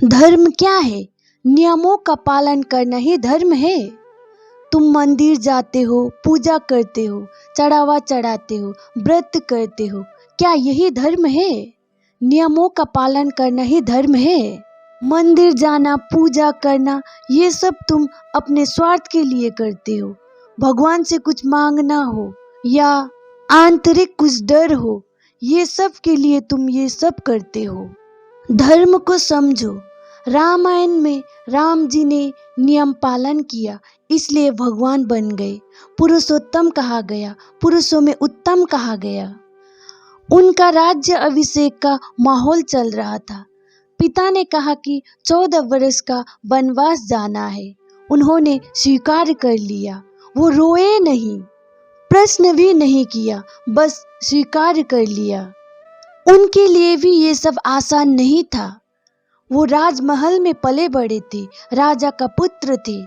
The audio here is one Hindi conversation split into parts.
धर्म क्या है? नियमों का पालन करना ही धर्म है। तुम मंदिर जाते हो, पूजा करते हो, चढ़ावा चढ़ाते हो, व्रत करते हो, क्या यही धर्म है? नियमों का पालन करना ही धर्म है। मंदिर जाना, पूजा करना, ये सब तुम अपने स्वार्थ के लिए करते हो। भगवान से कुछ मांगना हो या आंतरिक कुछ डर हो, ये सब के लिए तुम ये सब करते हो। धर्म को समझो। रामायण में राम जी ने नियम पालन किया, इसलिए भगवान बन गए, पुरुषोत्तम कहा गया, पुरुषों में उत्तम कहा गया। उनका राज्य अभिषेक का माहौल चल रहा था। पिता ने कहा कि 14 वर्ष का वनवास जाना है। उन्होंने स्वीकार कर लिया। वो रोए नहीं, प्रश्न भी नहीं किया, बस स्वीकार कर लिया। उनके लिए भी ये सब आसान नहीं था। वो राजमहल में पले बड़े थे, राजा का पुत्र थे,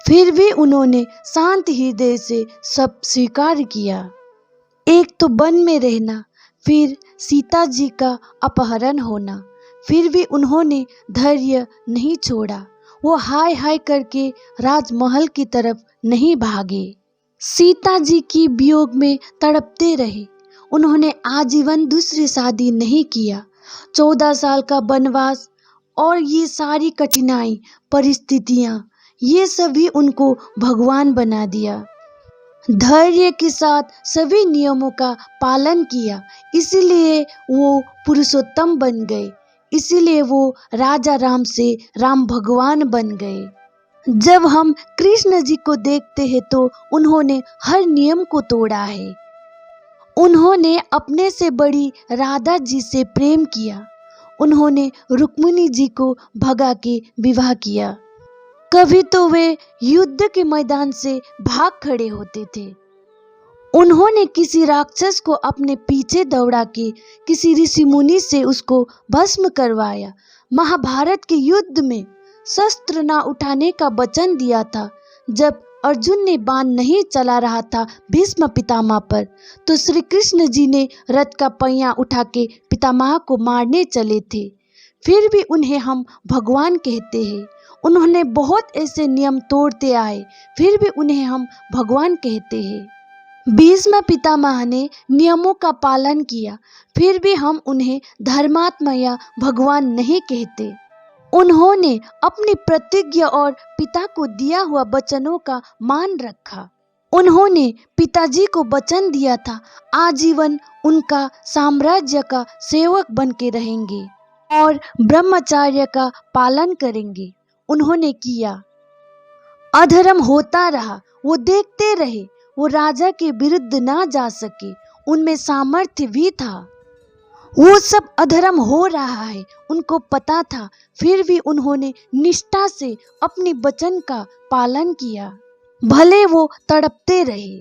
फिर भी उन्होंने शांत हृदय से सब स्वीकार किया। एक तो वन में रहना, फिर सीता जी का अपहरण होना, फिर भी उन्होंने धैर्य नहीं छोड़ा। वो हाय हाय करके राजमहल की तरफ नहीं भागे। सीता जी की वियोग में तड़पते रहे। उन्होंने आजीवन दूसरी शादी नहीं किया। 14 साल का वनवास और ये सारी कठिनाई, परिस्थितियां, ये सभी उनको भगवान बना दिया। धैर्य के साथ सभी नियमों का पालन किया, इसीलिए वो पुरुषोत्तम बन गए, इसीलिए वो राजा राम से राम भगवान बन गए। जब हम कृष्ण जी को देखते हैं तो उन्होंने हर नियम को तोड़ा है। उन्होंने अपने से बड़ी राधा जी से प्रेम किया। उन्होंने रुक्मिणी जी को भगा के विवाह किया। कभी तो वे युद्ध के मैदान से भाग खड़े होते थे। उन्होंने किसी राक्षस को अपने पीछे दौड़ा के किसी ऋषि मुनि से उसको भस्म करवाया। महाभारत के युद्ध में शस्त्र ना उठाने का वचन दिया था। जब अर्जुन ने बाण नहीं चला रहा था भीष्म पितामह पर, तो श्री कृष्ण जी ने रथ का पहिया उठा के पितामह को मारने चले थे। फिर भी उन्हें हम भगवान कहते हैं। उन्होंने बहुत ऐसे नियम तोड़ते आए, फिर भी उन्हें हम भगवान कहते हैं। भीष्म पितामह ने नियमों का पालन किया, फिर भी हम उन्हें धर्मात्मा या भगवान नहीं कहते। उन्होंने अपनी प्रतिज्ञा और पिता को दिया हुआ वचनों का मान रखा। उन्होंने पिताजी को वचन दिया था आजीवन उनका साम्राज्य का सेवक बन के रहेंगे और ब्रह्मचर्य का पालन करेंगे। उन्होंने किया। अधर्म होता रहा, वो देखते रहे। वो राजा के विरुद्ध ना जा सके, उनमें सामर्थ्य भी था। वो सब अधर्म हो रहा है, उनको पता था, फिर भी उन्होंने निष्ठा से अपने वचन का पालन किया, भले वो तड़पते रहे।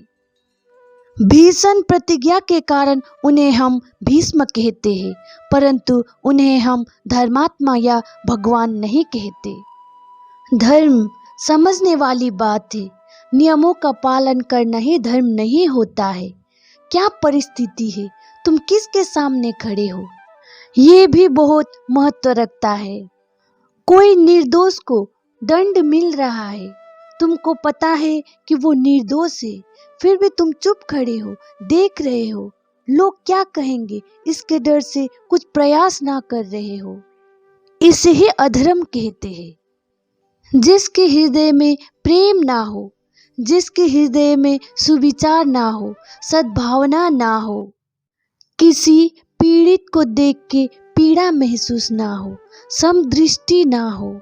भीषण प्रतिज्ञा के कारण उन्हें हम भीष्म कहते हैं, परंतु उन्हें हम धर्मात्मा या भगवान नहीं कहते। धर्म समझने वाली बात है। नियमों का पालन करना ही धर्म नहीं होता है। क्या परिस्थिति है, तुम किसके सामने खड़े हो, ये भी बहुत महत्व रखता है। कोई निर्दोष को दंड मिल रहा है, तुमको पता है कि वो निर्दोष है, फिर भी तुम चुप खड़े हो, देख रहे हो लोग क्या कहेंगे, इसके डर से कुछ प्रयास ना कर रहे हो। इसे ही अधर्म कहते हैं। जिसके हृदय में प्रेम ना हो, जिसके हृदय में सुविचार ना हो, सद्भावना ना हो, किसी पीड़ित को देख के पीड़ा महसूस ना हो, समदृष्टि ना हो,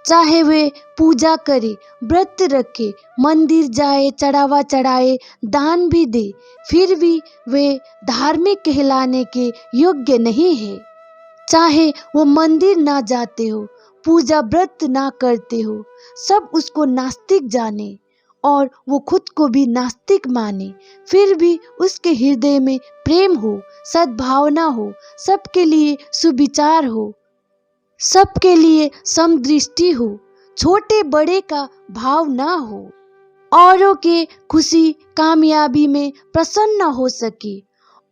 चाहे वे पूजा करे, व्रत रखे, मंदिर जाए, चढ़ावा चढ़ाए, दान भी दे, फिर भी वे धार्मिक कहलाने के योग्य नहीं है। चाहे वो मंदिर ना जाते हो, पूजा व्रत ना करते हो, सब उसको नास्तिक जाने और वो खुद को भी नास्तिक माने, फिर भी उसके हृदय में प्रेम हो, सद्भावना हो, सबके लिए सुविचार हो, सबके लिए समदृष्टि हो, छोटे बड़े का भाव ना हो, औरों के खुशी कामयाबी में प्रसन्न हो सके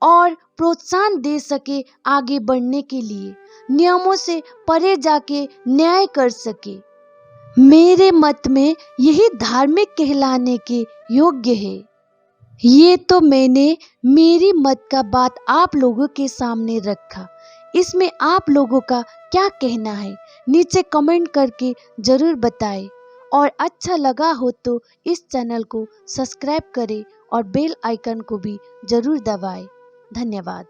और प्रोत्साहन दे सके आगे बढ़ने के लिए, नियमों से परे जाके न्याय कर सके। मेरे मत में यही धार्मिक कहलाने के योग्य है। ये तो मैंने मेरी मत का बात आप लोगों के सामने रखा। इसमें आप लोगों का क्या कहना है नीचे कमेंट करके जरूर बताएं। और अच्छा लगा हो तो इस चैनल को सब्सक्राइब करें और बेल आइकन को भी जरूर दबाएं। धन्यवाद।